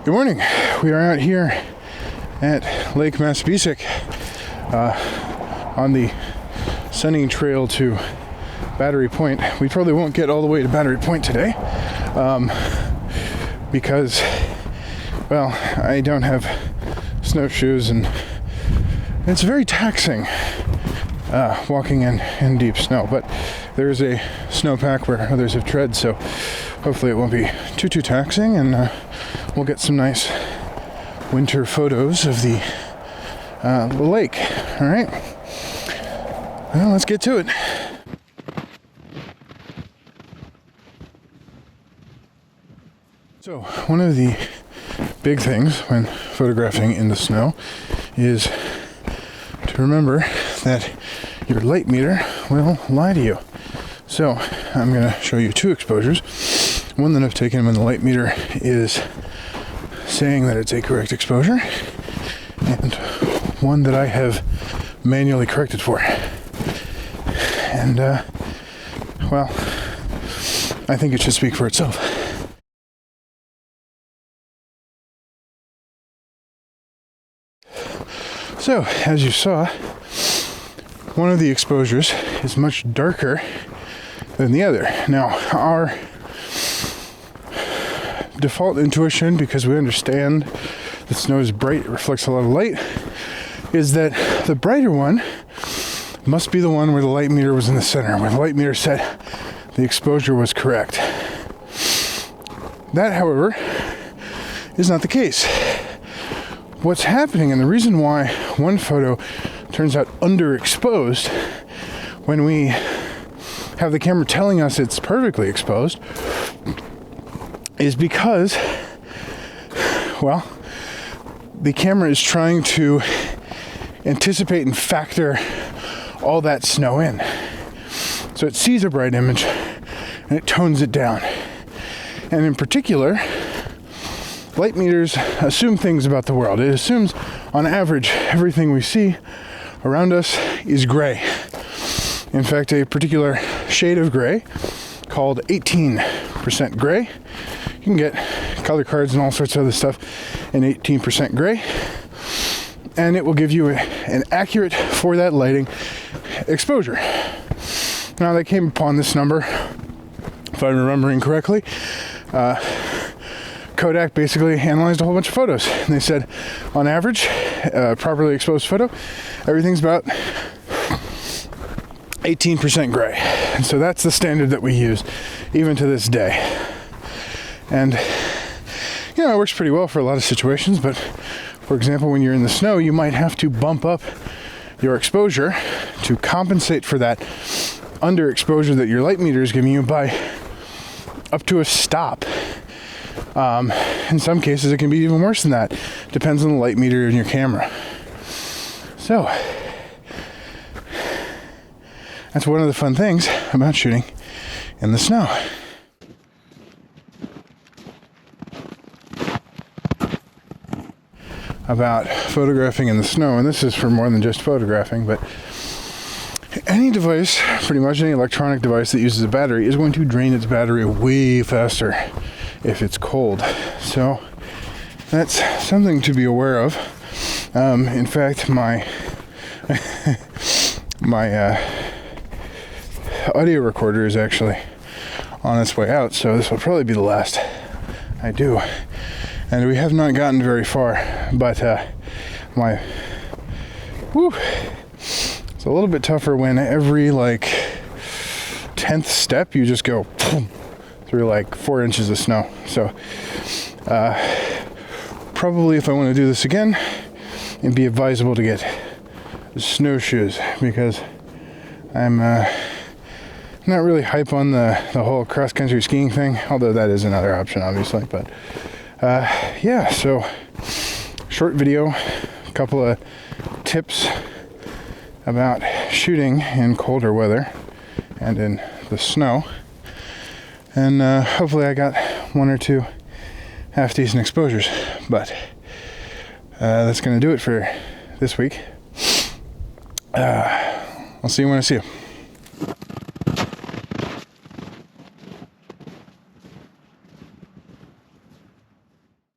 Good morning. We are out here at Lake Massabesic on the Sunning Trail to Battery Point. We probably won't get all the way to Battery Point today because, well, I don't have snowshoes and it's very taxing walking in deep snow. But there's a snowpack where others have tread, so hopefully it won't be too taxing, and we'll get some nice winter photos of the lake. All right. Well, let's get to it. So, one of the big things when photographing in the snow is to remember that your light meter will lie to you. So, I'm going to show you two exposures. One that I've taken when the light meter is saying that it's a correct exposure, and one that I have manually corrected for. And, well, I think it should speak for itself. So, as you saw, one of the exposures is much darker than the other. Now, our default intuition, because we understand that snow is bright, it reflects a lot of light, is that the brighter one must be the one where the light meter was in the center, where the light meter said the exposure was correct. That, however, is not the case. What's happening, and the reason why one photo turns out underexposed when we have the camera telling us it's perfectly exposed, is because, well, the camera is trying to anticipate and factor all that snow in. So it sees a bright image and it tones it down. And in particular, light meters assume things about the world. It assumes, on average, everything we see around us is gray. In fact, a particular shade of gray called 18% gray. You can get color cards and all sorts of other stuff in 18% gray, and it will give you an accurate, for that lighting, exposure. Now, they came upon this number, if I'm remembering correctly. Kodak basically analyzed a whole bunch of photos, and they said, on average, properly exposed photo, everything's about 18% gray. And so that's the standard that we use, even to this day. And, you know, it works pretty well for a lot of situations, but, for example, when you're in the snow, you might have to bump up your exposure to compensate for that underexposure that your light meter is giving you by up to a stop. In some cases, it can be even worse than that. Depends on the light meter in your camera. So, that's one of the fun things about shooting in the snow. About photographing in the snow, and this is for more than just photographing, but any device, pretty much any electronic device that uses a battery, is going to drain its battery way faster if it's cold. So that's something to be aware of. In fact, my audio recorder is actually on its way out, so this will probably be the last I do. And we have not gotten very far, but it's a little bit tougher when every 10th step you just go through 4 inches of snow. So probably if I want to do this again, it'd be advisable to get snowshoes, because I'm not really hype on the whole cross-country skiing thing, although that is another option, obviously. But yeah, so short video, a couple of tips about shooting in colder weather and in the snow, and hopefully I got one or two half decent exposures. But that's going to do it for this week. I'll see you when I see you.